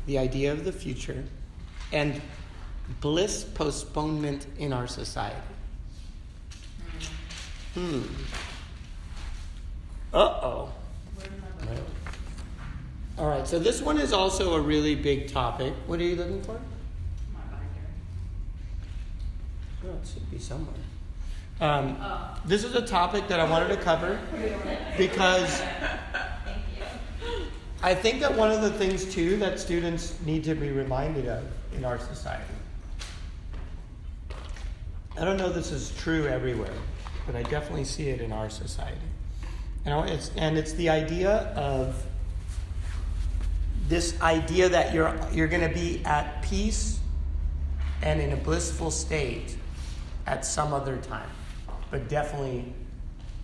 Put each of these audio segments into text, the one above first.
the idea of the future, and bliss postponement in our society. Uh-oh. All right, so this one is also a really big topic. What are you looking for? My binder. Oh, it should be somewhere. This is a topic that I wanted to cover because I think that one of the things, too, that students need to be reminded of in our society. I don't know if this is true everywhere, but I definitely see it in our society. It's the idea of this idea that you're going to be at peace and in a blissful state at some other time. But definitely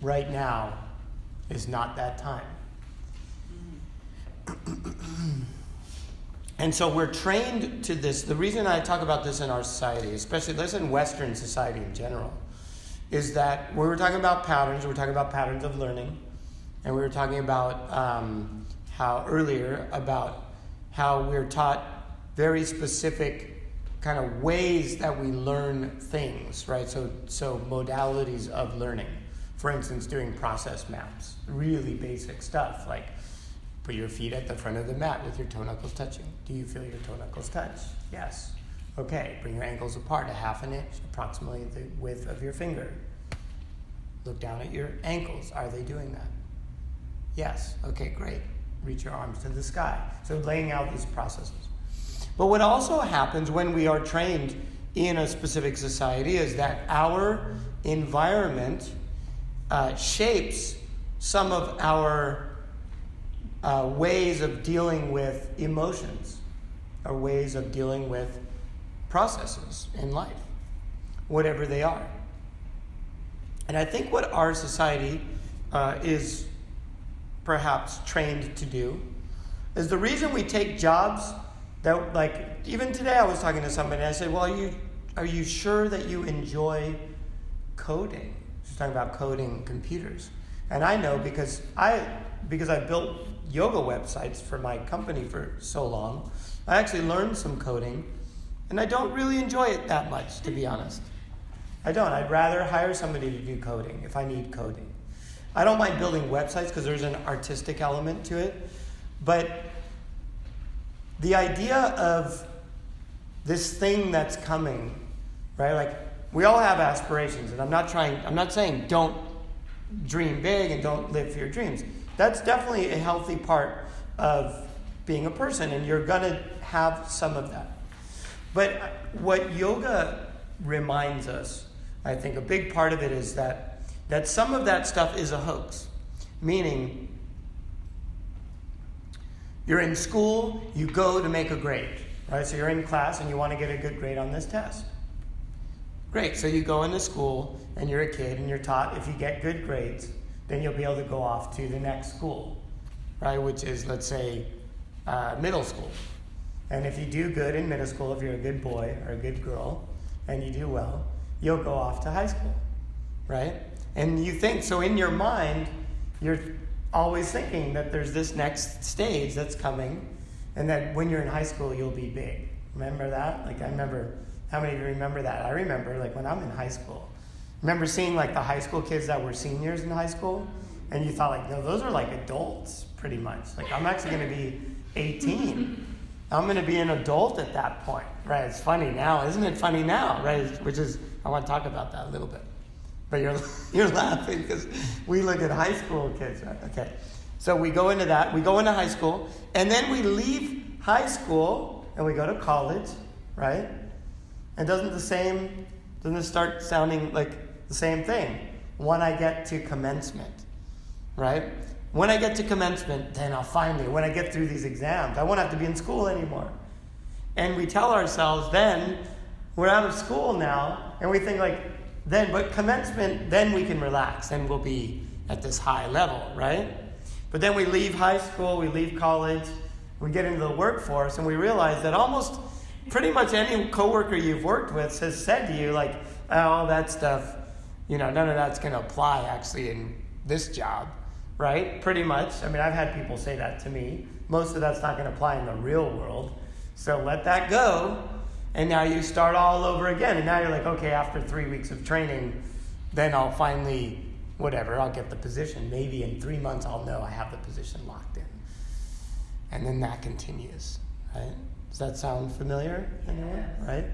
right now is not that time. And so we're trained to this. The reason I talk about this in our society, especially in Western society in general, is that when we're talking about patterns, we're talking about patterns of learning. And we were talking about how we're taught very specific kind of ways that we learn things, right? So modalities of learning. For instance, doing process maps, really basic stuff, like put your feet at the front of the mat with your toe knuckles touching. Do you feel your toe knuckles touch? Yes. Okay, bring your ankles apart a half an inch, approximately the width of your finger. Look down at your ankles. Are they doing that? Yes. Okay, great. Reach your arms to the sky. So laying out these processes. But what also happens when we are trained in a specific society is that our environment shapes some of our ways of dealing with emotions, or ways of dealing with processes in life, whatever they are. And I think what our society is perhaps trained to do is the reason we take jobs that, like, even today I was talking to somebody and I said, well, are you sure that you enjoy coding? She's talking about coding computers. And I know because I built yoga websites for my company for so long, I actually learned some coding, and I don't really enjoy it that much, to be honest. I don't. I'd rather hire somebody to do coding if I need coding. I don't mind building websites because there's an artistic element to it, but the idea of this thing that's coming, right? Like, we all have aspirations, and I'm not saying don't dream big and don't live for your dreams. That's definitely a healthy part of being a person, and you're going to have some of that. But what yoga reminds us, I think a big part of it is that some of that stuff is a hoax. Meaning, you're in school, you go to make a grade, right? So you're in class and you want to get a good grade on this test. Great, so you go into school and you're a kid and you're taught if you get good grades, then you'll be able to go off to the next school, right? Which is, let's say, middle school. And if you do good in middle school, if you're a good boy or a good girl, and you do well, you'll go off to high school, right? And you think, so in your mind, you're always thinking that there's this next stage that's coming, and that when you're in high school, you'll be big. Remember that? Like, I remember, how many of you remember that? I remember, like, when I'm in high school, remember seeing, like, the high school kids that were seniors in high school, and you thought, like, no, those are, like, adults, pretty much. Like, I'm actually going to be 18. I'm going to be an adult at that point, right? It's funny now. Isn't it funny now, right? Which is, I want to talk about that a little bit. But you're laughing because we look at high school kids, right? Okay. So we go into that. We go into high school. And then we leave high school and we go to college, right? And doesn't it start sounding like the same thing? When I get to commencement, right? When I get to commencement, then when I get through these exams, I won't have to be in school anymore. And we tell ourselves then, we're out of school now, and we think like, but commencement, then we can relax, and we'll be at this high level, right? But then we leave high school, we leave college, we get into the workforce, and we realize that almost pretty much any coworker you've worked with has said to you, like, oh, that stuff, none of that's going to apply actually in this job, right? Pretty much. I mean, I've had people say that to me. Most of that's not going to apply in the real world. So let that go, and now you start all over again. And now you're like, okay, after 3 weeks of training, then I'll finally, I'll get the position. Maybe in 3 months I'll know I have the position locked in. And then that continues, right? Does that sound familiar? Anyone? Right?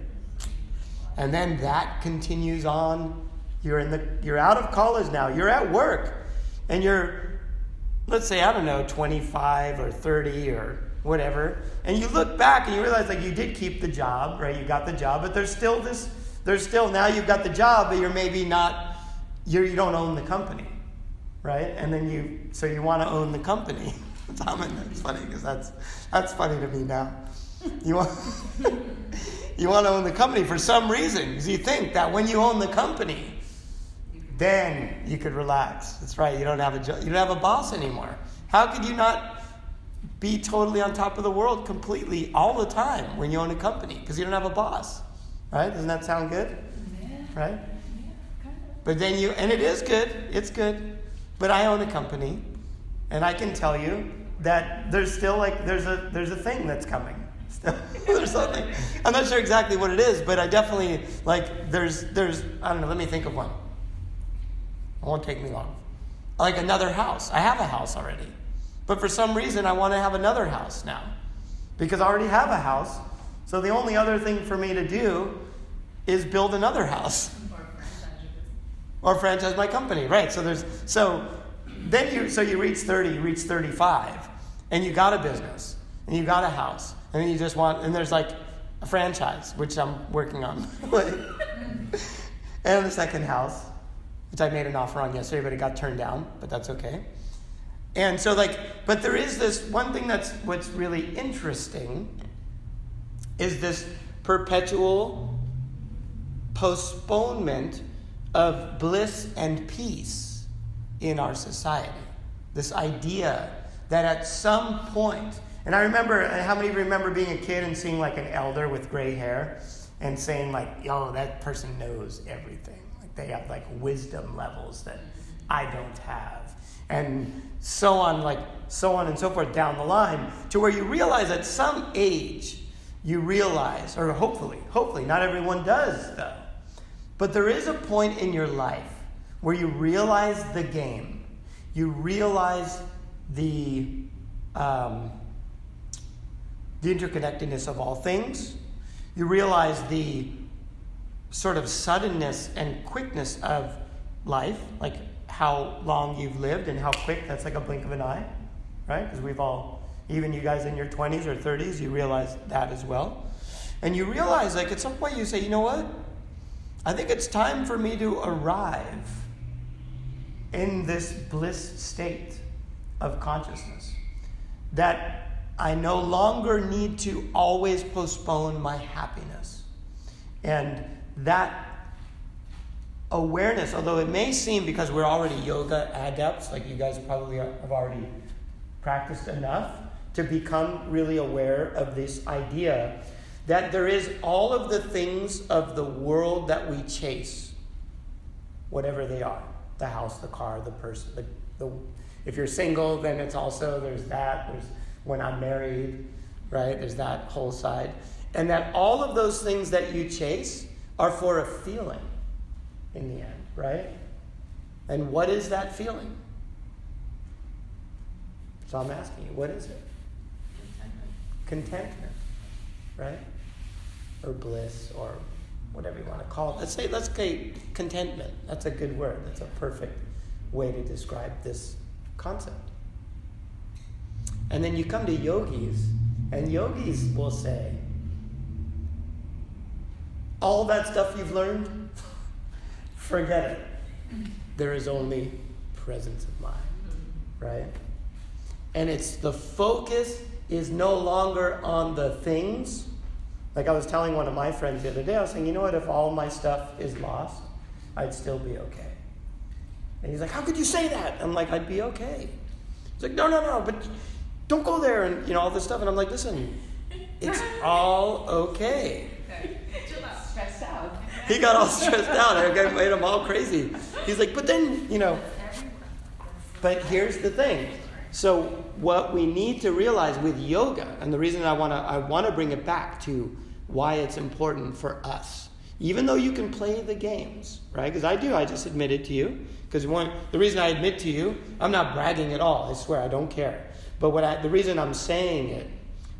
And then that continues on. You're out of college now. You're at work. And you're, let's say, 25 or 30 or whatever. And you look back and you realize like you did keep the job, right? You got the job, but there's still now you've got the job, but you're maybe not, you don't own the company, right? And then you want to own the company. It's funny because that's funny to me now. You want to own the company for some reason because you think that when you own the company, then you could relax. That's right. You don't have a boss anymore. How could you not be totally on top of the world completely all the time when you own a company? Because you don't have a boss, right? Doesn't that sound good? Yeah. Right? Yeah, kind of. But then and it is good. It's good. But I own a company, and I can tell you that there's still there's a thing that's coming. Still, there's something. I'm not sure exactly what it is, but I definitely there's I don't know. Let me think of one. It won't take me long. Like another house. I have a house already. But for some reason, I want to have another house now. Because I already have a house. So the only other thing for me to do is build another house. Or franchise my company. Right. So you reach 30, you reach 35. And you got a business. And you got a house. And then you just and there's like a franchise, which I'm working on. And a second house, which I made an offer on yesterday, but it got turned down, but that's okay. And so but there is this one thing what's really interesting is this perpetual postponement of bliss and peace in our society. This idea that at some point, and I remember, how many of you remember being a kid and seeing like an elder with gray hair and saying like, yo, that person knows everything. They have wisdom levels that I don't have. And so on and so forth down the line, to where you realize at some age, you realize, or hopefully, not everyone does though, but there is a point in your life where you realize the game. You realize the interconnectedness of all things. You realize the sort of suddenness and quickness of life, like how long you've lived and how quick, that's like a blink of an eye, right? Because we've all, even you guys in your 20s or 30s, you realize that as well. And you realize at some point you say, you know what? I think it's time for me to arrive in this bliss state of consciousness. That I no longer need to always postpone my happiness. And that awareness, although it may seem, because we're already yoga adepts, like you guys probably have already practiced enough to become really aware of this idea that there is all of the things of the world that we chase, whatever they are, the house, the car, the person, if you're single, then it's also, there's when I'm married, right? There's that whole side. And that all of those things that you chase are for a feeling in the end, right? And what is that feeling? So I'm asking you, what is it? Contentment, right? Or bliss, or whatever you want to call it. Let's say contentment. That's a good word. That's a perfect way to describe this concept. And then you come to yogis, and yogis will say, all that stuff you've learned, forget it. There is only presence of mind, right? And it's the focus is no longer on the things. Like I was telling one of my friends the other day, I was saying, you know what, if all my stuff is lost, I'd still be okay. And he's like, how could you say that? I'm like, I'd be okay. He's like, no, but don't go there and all this stuff. And I'm like, listen, it's all okay. Stressed out. He got all stressed out. I made him all crazy. He's like, but then, but here's the thing. So what we need to realize with yoga, and the reason I want to bring it back to why it's important for us, even though you can play the games, right? Because I just admitted to you. Because the reason I admit to you, I'm not bragging at all. I swear, I don't care. But the reason I'm saying it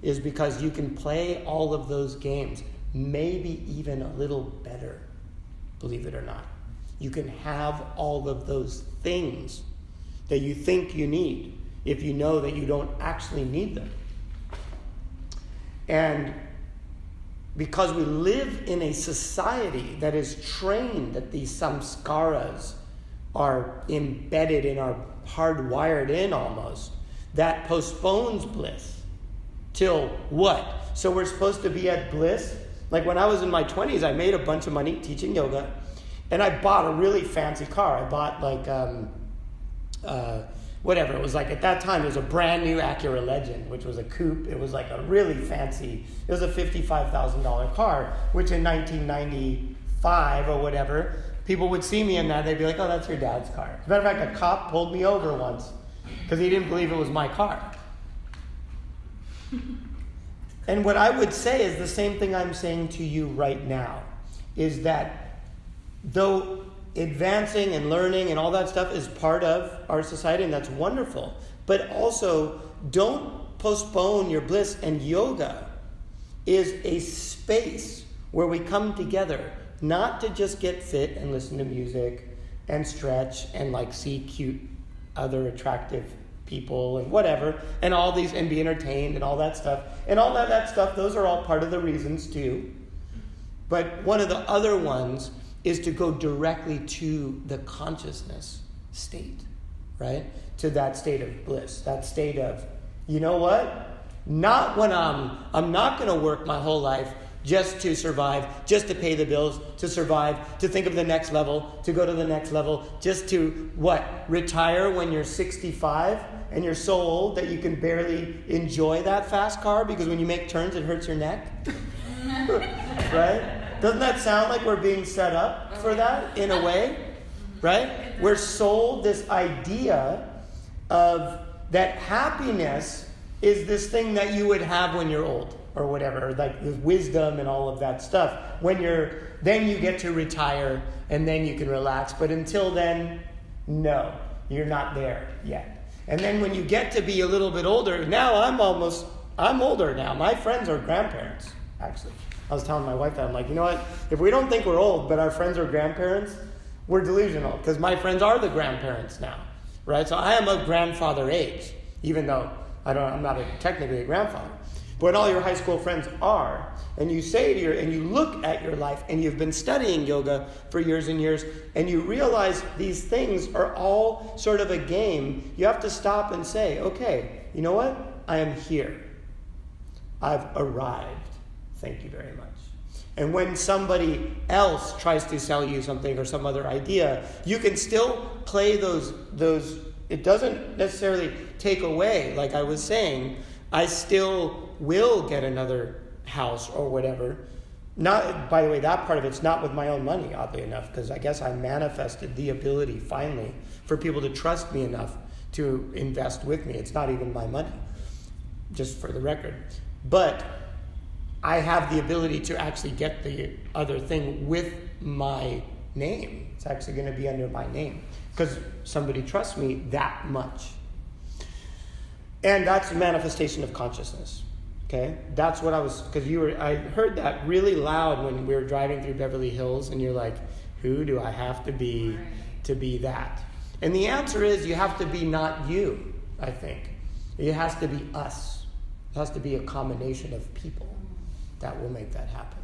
is because you can play all of those games, maybe even a little better, believe it or not. You can have all of those things that you think you need if you know that you don't actually need them. And because we live in a society that is trained that these samskaras are embedded in our hardwired in almost, that postpones bliss till what? So we're supposed to be at bliss? Like when I was in my 20s, I made a bunch of money teaching yoga, and I bought a really fancy car. I bought whatever. It was like, at that time, it was a brand new Acura Legend, which was a coupe. It was like a really fancy, it was a $55,000 car, which in 1995 or whatever, people would see me in that. They'd be like, oh, that's your dad's car. As a matter of fact, a cop pulled me over once because he didn't believe it was my car. And what I would say is the same thing I'm saying to you right now, is that though advancing and learning and all that stuff is part of our society, and that's wonderful, but also don't postpone your bliss. And yoga is a space where we come together, not to just get fit and listen to music and stretch and like see cute other attractive people and whatever, and all these, and be entertained and all that stuff. And all that stuff, those are all part of the reasons too. But one of the other ones is to go directly to the consciousness state, right? To that state of bliss, that state of, you know what? Not when I'm not going to work my whole life just to survive, just to pay the bills, to survive, to think of the next level, to go to the next level, just to, what? Retire when you're 65 and you're so old that you can barely enjoy that fast car because when you make turns it hurts your neck? Right? Doesn't that sound like we're being set up for that in a way? Right? We're sold this idea of that happiness is this thing that you would have when you're old or whatever, like the wisdom and all of that stuff. Then you get to retire and then you can relax. But until then, no, you're not there yet. And then when you get to be a little bit older, now I'm older now. My friends are grandparents, actually. I was telling my wife that, I'm like, you know what? If we don't think we're old, but our friends are grandparents, we're delusional, because my friends are the grandparents now, right? So I am of grandfather age, even though I'm not technically a grandfather. But when all your high school friends are, and you and you look at your life, and you've been studying yoga for years and years, and you realize these things are all sort of a game, you have to stop and say, okay, you know what? I am here. I've arrived. Thank you very much. And when somebody else tries to sell you something or some other idea, you can still play those. It doesn't necessarily take away, like I was saying, I still will get another house or whatever. Not, by the way, that part of it's not with my own money, oddly enough, because I guess I manifested the ability finally for people to trust me enough to invest with me. It's not even my money, just for the record. But I have the ability to actually get the other thing with my name. It's actually going to be under my name because somebody trusts me that much. And that's a manifestation of consciousness. Okay? That's what I heard that really loud when we were driving through Beverly Hills, and you're like, who do I have to be that? And the answer is you have to be not you, I think. It has to be us. It has to be a combination of people that will make that happen.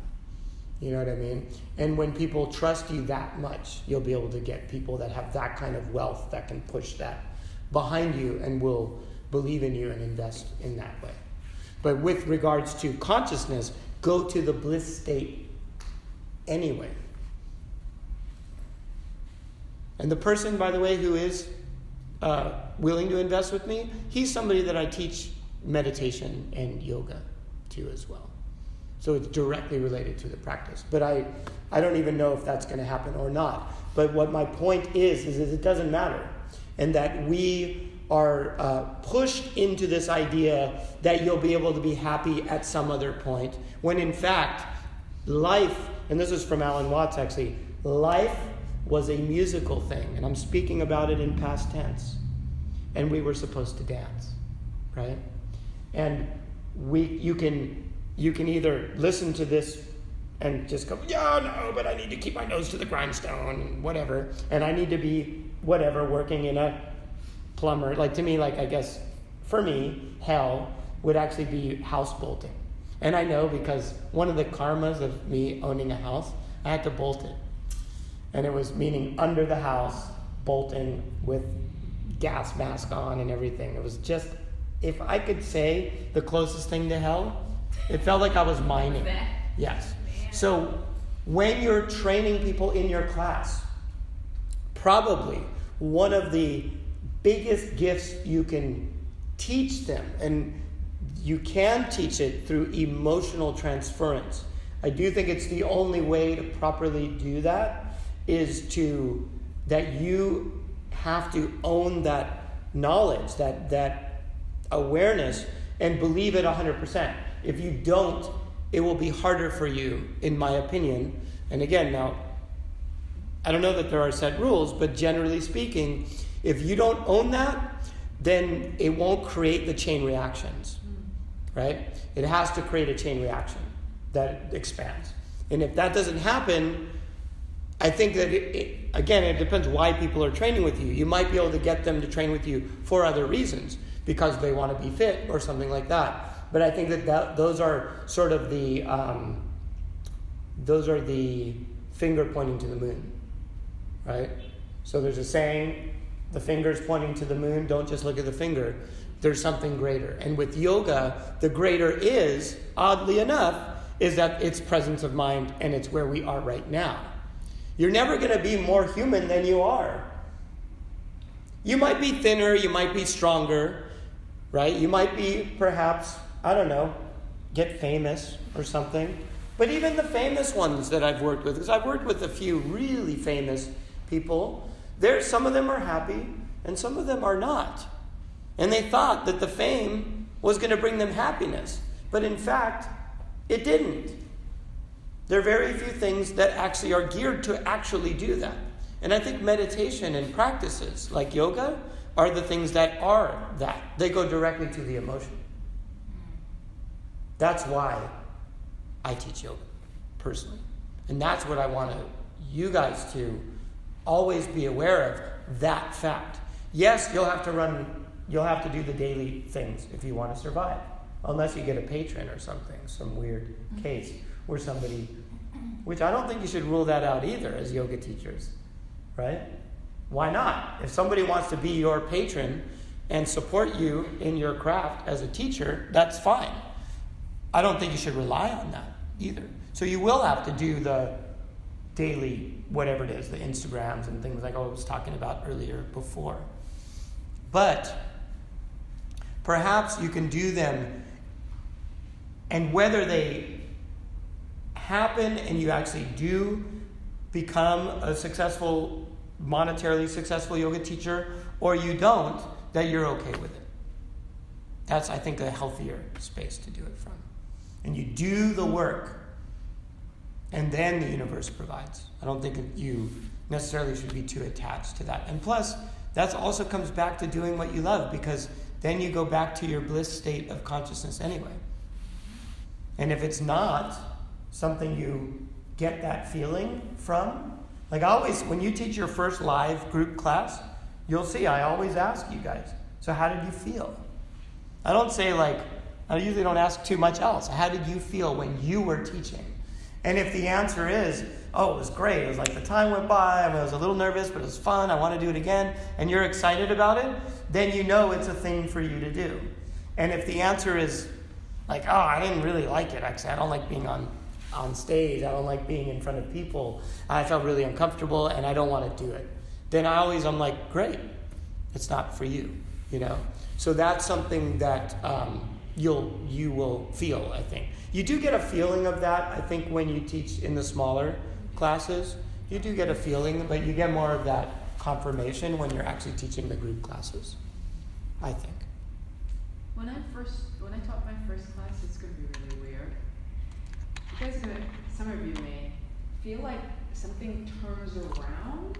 You know what I mean? And when people trust you that much, you'll be able to get people that have that kind of wealth that can push that behind you and will believe in you and invest in that way. But with regards to consciousness, go to the bliss state anyway. And the person, by the way, who is willing to invest with me, he's somebody that I teach meditation and yoga to as well. So it's directly related to the practice. But I don't even know if that's going to happen or not. But what my point is it doesn't matter. And that we are pushed into this idea that you'll be able to be happy at some other point, when in fact, life, and this is from Alan Watts actually, life was a musical thing, and I'm speaking about it in past tense, and we were supposed to dance, right? And you can either listen to this and just go, yeah, no, but I need to keep my nose to the grindstone, whatever, and I need to be whatever, working in a plumber. Like, to me, like, I guess for me, hell would actually be house bolting. And I know, because one of the karmas of me owning a house, I had to bolt it. And it was meaning under the house, bolting with gas mask on and everything. It was just, if I could say the closest thing to hell, it felt like I was mining. Yes. So when you're training people in your class, probably one of the biggest gifts you can teach them, and you can teach it through emotional transference. I do think it's the only way to properly do that, is that you have to own that knowledge, that awareness, and believe it 100%. If you don't, it will be harder for you, in my opinion. And again, now, I don't know that there are set rules, but generally speaking, if you don't own that, then it won't create the chain reactions, right? It has to create a chain reaction that expands. And if that doesn't happen, I think that, again, it depends why people are training with you. You might be able to get them to train with you for other reasons, because they want to be fit or something like that. But I think that those are sort of the finger pointing to the moon, right? So there's a saying, the finger's pointing to the moon, don't just look at the finger. There's something greater. And with yoga, the greater is, oddly enough, is that it's presence of mind, and it's where we are right now. You're never going to be more human than you are. You might be thinner, you might be stronger, right? You might be, perhaps, I don't know, get famous or something. But even the famous ones that I've worked with, because I've worked with a few really famous people, some of them are happy and some of them are not. And they thought that the fame was going to bring them happiness. But in fact, it didn't. There are very few things that actually are geared to actually do that. And I think meditation and practices like yoga are the things that are that. They go directly to the emotion. That's why I teach yoga, personally. And that's what I want you guys to always be aware of, that fact. Yes, you'll have to do the daily things if you want to survive. Unless you get a patron or something, some weird case where somebody, which I don't think you should rule that out either as yoga teachers, right? Why not? If somebody wants to be your patron and support you in your craft as a teacher, that's fine. I don't think you should rely on that either. So you will have to do the daily, whatever it is, the Instagrams and things like I was talking about earlier before. But perhaps you can do them, and whether they happen and you actually do become a monetarily successful yoga teacher, or you don't, that you're okay with it. That's, I think, a healthier space to do it from. And you do the work, and then the universe provides. I don't think that you necessarily should be too attached to that. And plus, that also comes back to doing what you love, because then you go back to your bliss state of consciousness anyway. And if it's not something you get that feeling from, like always, when you teach your first live group class, you'll see I always ask you guys, so how did you feel? I don't say I usually don't ask too much else. How did you feel when you were teaching? And if the answer is, oh, it was great. It was like the time went by. I was a little nervous, but it was fun. I want to do it again. And you're excited about it, then you know it's a thing for you to do. And if the answer is oh, I didn't really like it. Actually, I don't like being on stage. I don't like being in front of people. I felt really uncomfortable and I don't want to do it. Then I'm like, great. It's not for you, So that's something that you will feel, I think. You do get a feeling of that, I think, when you teach in the smaller classes. You do get a feeling, but you get more of that confirmation when you're actually teaching the group classes. I think. When I taught my first class, it's gonna be really weird. You guys some of you may feel like something turns around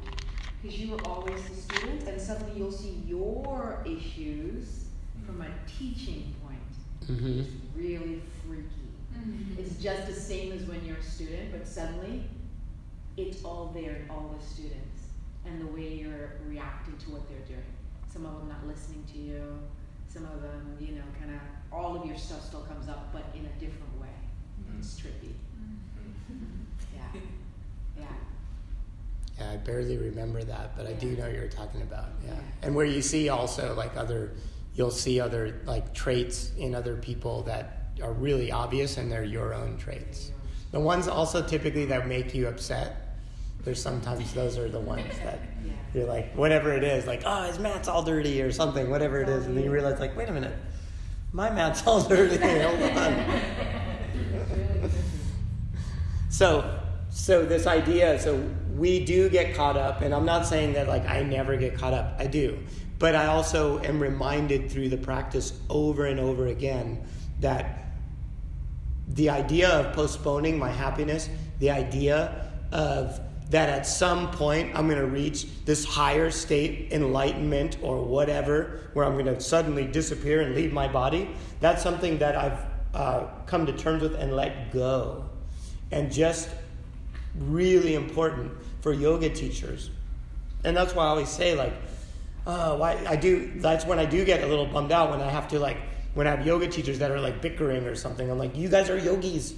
because you were always the student, and suddenly you'll see your issues from a teaching point. Mm-hmm. It's really freaky. Mm-hmm. It's just the same as when you're a student, but suddenly it's all there in all the students and the way you're reacting to what they're doing. Some of them not listening to you, some of them, kind of all of your stuff still comes up, but in a different way. Mm-hmm. It's trippy. Mm-hmm. Yeah. Yeah, I barely remember that, but I do know what you're talking about. Yeah. And where you see also you'll see other like traits in other people that are really obvious, and they're your own traits. The ones also typically that make you upset, there's sometimes those are the ones that you're like, whatever it is, like, oh, his mat's all dirty or something, whatever it is, and then you realize, like, wait a minute, my mat's all dirty, hold on. So this idea, so we do get caught up, and I'm not saying that like I never get caught up, I do, but I also am reminded through the practice over and over again that the idea of postponing my happiness, the idea of that at some point I'm going to reach this higher state, enlightenment or whatever, where I'm going to suddenly disappear and leave my body, that's something that I've come to terms with and let go. And just really important for yoga teachers. And that's why I always say, like, that's when I do get a little bummed out when I have to, like, when I have yoga teachers that are like bickering or something. I'm like, you guys are yogis.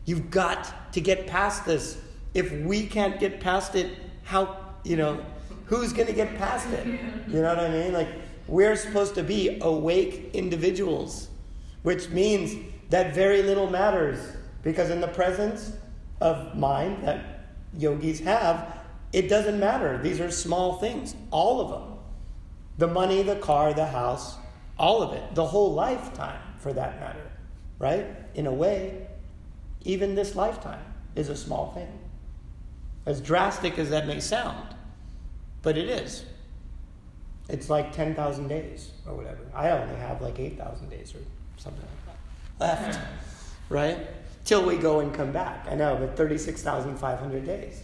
You've got to get past this. If we can't get past it, who's going to get past it? You know what I mean? Like, we're supposed to be awake individuals, which means that very little matters, because in the presence of mind that yogis have, it doesn't matter. These are small things, all of them. The money, the car, the house, all of it, the whole lifetime for that matter, right? In a way, even this lifetime is a small thing. As drastic as that may sound, but it is. It's like 10,000 days or whatever. I only have like 8,000 days or something like that left, right? Till we go and come back. I know, but 36,500 days.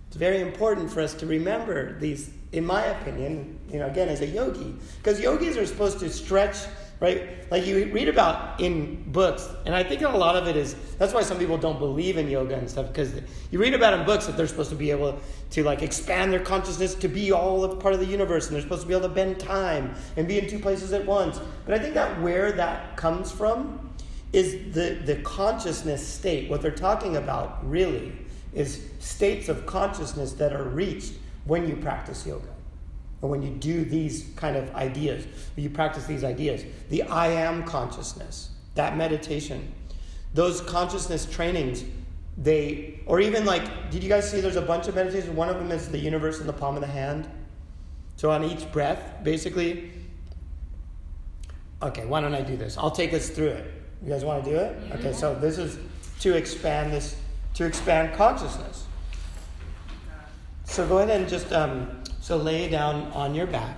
It's very important for us to remember these, in my opinion, again, as a yogi. Because yogis are supposed to stretch, right? Like you read about in books, and I think a lot of it is, that's why some people don't believe in yoga and stuff, because you read about in books that they're supposed to be able to like expand their consciousness to be all of part of the universe, and they're supposed to be able to bend time and be in two places at once. But I think that where that comes from is the consciousness state. What they're talking about really is states of consciousness that are reached when you practice yoga, or when you do these kind of ideas, when you practice these ideas. The I am consciousness, that meditation, those consciousness trainings, or even like, did you guys see there's a bunch of meditations? One of them is the universe in the palm of the hand. So on each breath, basically, okay, why don't I do this? I'll take us through it. You guys want to do it? Yeah. Okay, so this is to expand consciousness. So go ahead and just, lay down on your back.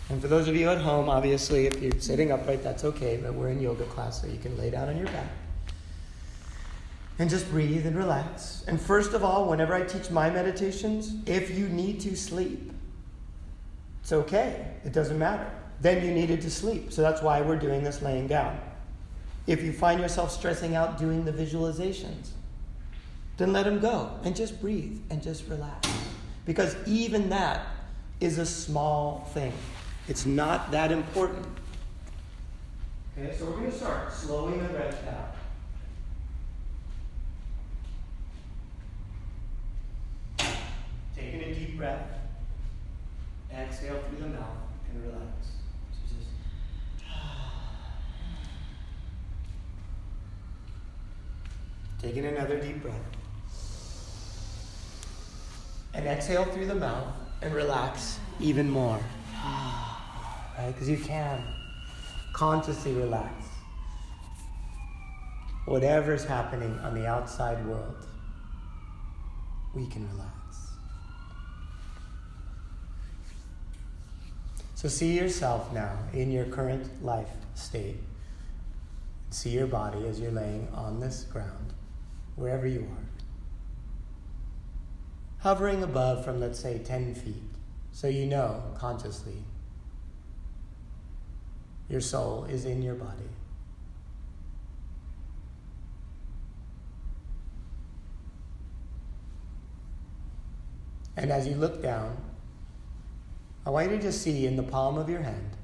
And for those of you at home, obviously, if you're sitting upright, that's okay, but we're in yoga class, so you can lay down on your back. And just breathe and relax. And first of all, whenever I teach my meditations, if you need to sleep, it's okay. It doesn't matter. Then you needed to sleep. So that's why we're doing this laying down. If you find yourself stressing out doing the visualizations, then let them go and just breathe and just relax. Because even that is a small thing. It's not that important. Okay, so we're going to start slowing the breath down. Taking a deep breath. Exhale through the mouth and relax. So just taking another deep breath. And exhale through the mouth and relax even more. Right? Because you can consciously relax. Whatever's happening on the outside world, we can relax. So see yourself now in your current life state. See your body as you're laying on this ground, wherever you are. Hovering above from, let's say, 10 feet. So you know, consciously, your soul is in your body. And as you look down, I want you to just see in the palm of your hand,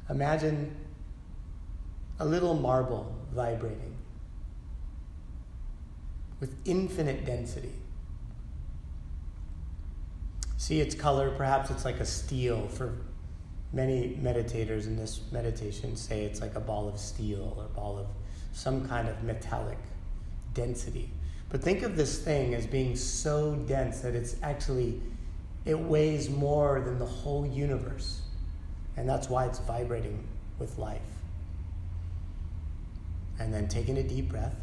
imagine a little marble vibrating with infinite density. See its color, perhaps it's like a steel. For many meditators in this meditation say it's like a ball of steel or a ball of some kind of metallic density. But think of this thing as being so dense that it weighs more than the whole universe. And that's why it's vibrating with life. And then taking a deep breath.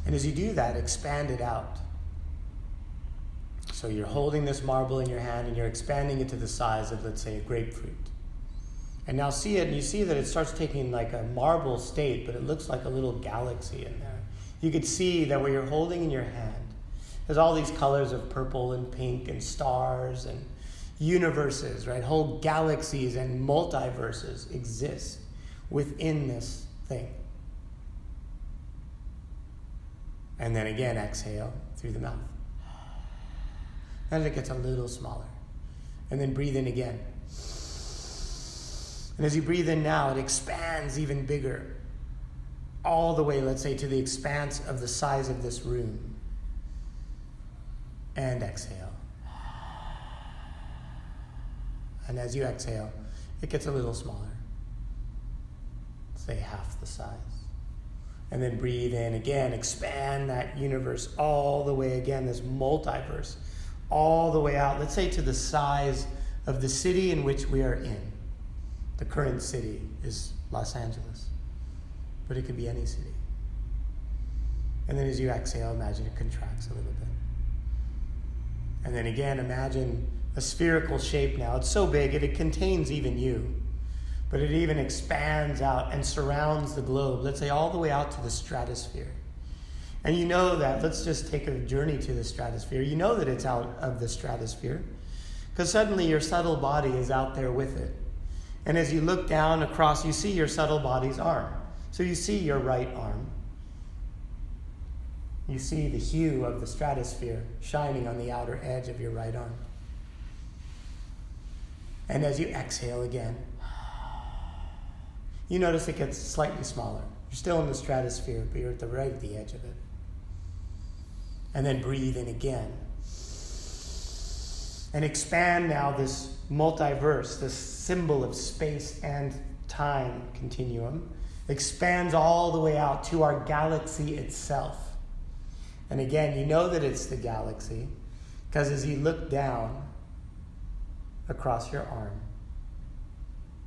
And as you do that, expand it out. So you're holding this marble in your hand and you're expanding it to the size of, let's say, a grapefruit. And now see it, and you see that it starts taking like a marble state, but it looks like a little galaxy in there. You could see that what you're holding in your hand, there's all these colors of purple and pink and stars and universes, right? Whole galaxies and multiverses exist within this thing. And then again, exhale through the mouth. And it gets a little smaller. And then breathe in again. And as you breathe in now, it expands even bigger. All the way, let's say, to the expanse of the size of this room. And exhale. And as you exhale, it gets a little smaller. Say half the size. And then breathe in again, expand that universe all the way again, this multiverse, all the way out, let's say to the size of the city in which we are in. The current city is Los Angeles, but it could be any city. And then as you exhale, imagine it contracts a little bit. And then again, imagine a spherical shape now. It's so big, it contains even you. But it even expands out and surrounds the globe, let's say all the way out to the stratosphere. And you know that, let's just take a journey to the stratosphere. You know that it's out of the stratosphere because suddenly your subtle body is out there with it. And as you look down across, you see your subtle body's arm. So you see your right arm. You see the hue of the stratosphere shining on the outer edge of your right arm. And as you exhale again, you notice it gets slightly smaller. You're still in the stratosphere, but you're at the right at the edge of it. And then breathe in again. And expand now this multiverse, this symbol of space and time continuum, expands all the way out to our galaxy itself. And again, you know that it's the galaxy, because as you look down across your arm,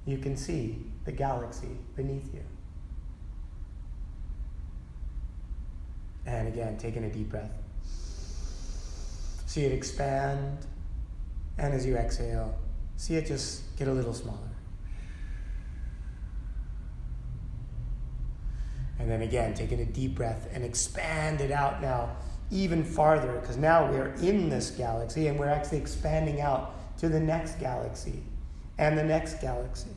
you can see the galaxy beneath you. And again, taking a deep breath. See it expand, and as you exhale, see it just get a little smaller. And then again, taking a deep breath and expand it out now even farther, because now we're in this galaxy and we're actually expanding out to the next galaxy and the next galaxy.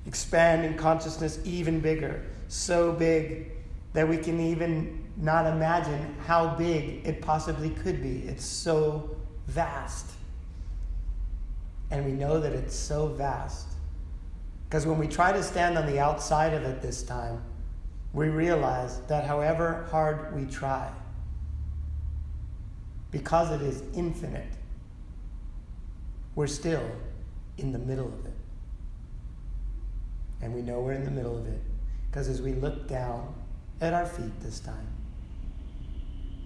Expand in consciousness even bigger, so big that we can even not imagine how big it possibly could be. It's so vast. And we know that it's so vast because when we try to stand on the outside of it this time, we realize that however hard we try, because it is infinite, we're still in the middle of it. And we know we're in the middle of it because as we look down at our feet this time,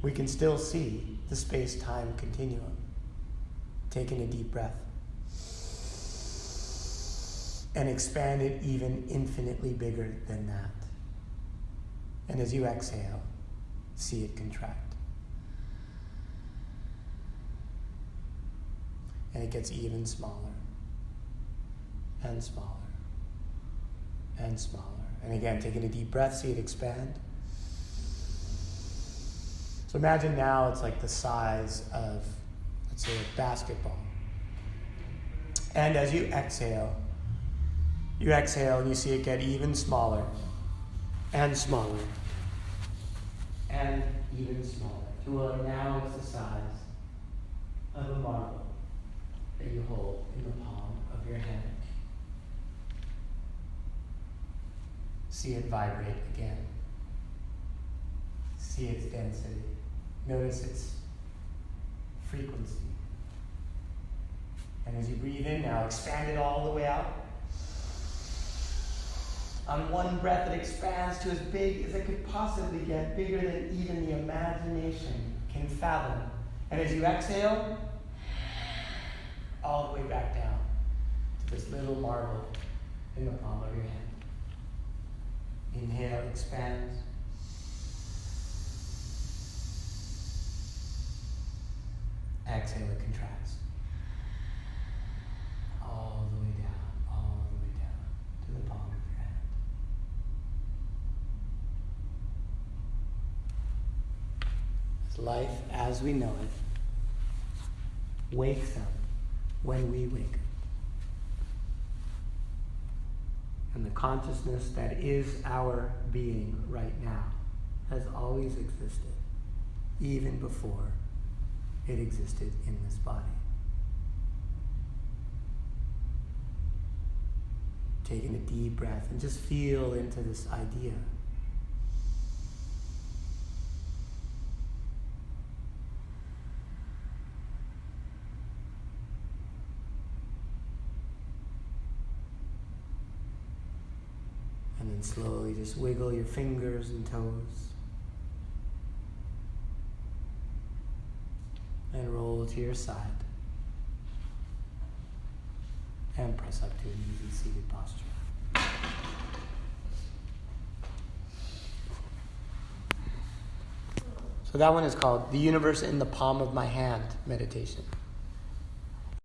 we can still see the space-time continuum. Taking a deep breath. And expand it even infinitely bigger than that. And as you exhale, see it contract. And it gets even smaller and smaller and smaller. And again, taking a deep breath, see it expand. So imagine now it's like the size of, let's say, a basketball. And as you exhale and you see it get even smaller and smaller and even smaller. To now it's the size of a marble that you hold in the palm of your hand. See it vibrate again. See its density. Notice its frequency. And as you breathe in now, expand it all the way out. On one breath, it expands to as big as it could possibly get, bigger than even the imagination can fathom. And as you exhale, all the way back down to this little marble in the palm of your hand. Inhale, expands. Exhale, it contracts. All the way down to the palm of your hand. As life as we know it wakes up when we wake up. And the consciousness that is our being right now has always existed, even before it existed in this body. Taking a deep breath and just feel into this idea. And then slowly just wiggle your fingers and toes. And roll to your side. And press up to an easy seated posture. So that one is called The Universe in the Palm of My Hand meditation.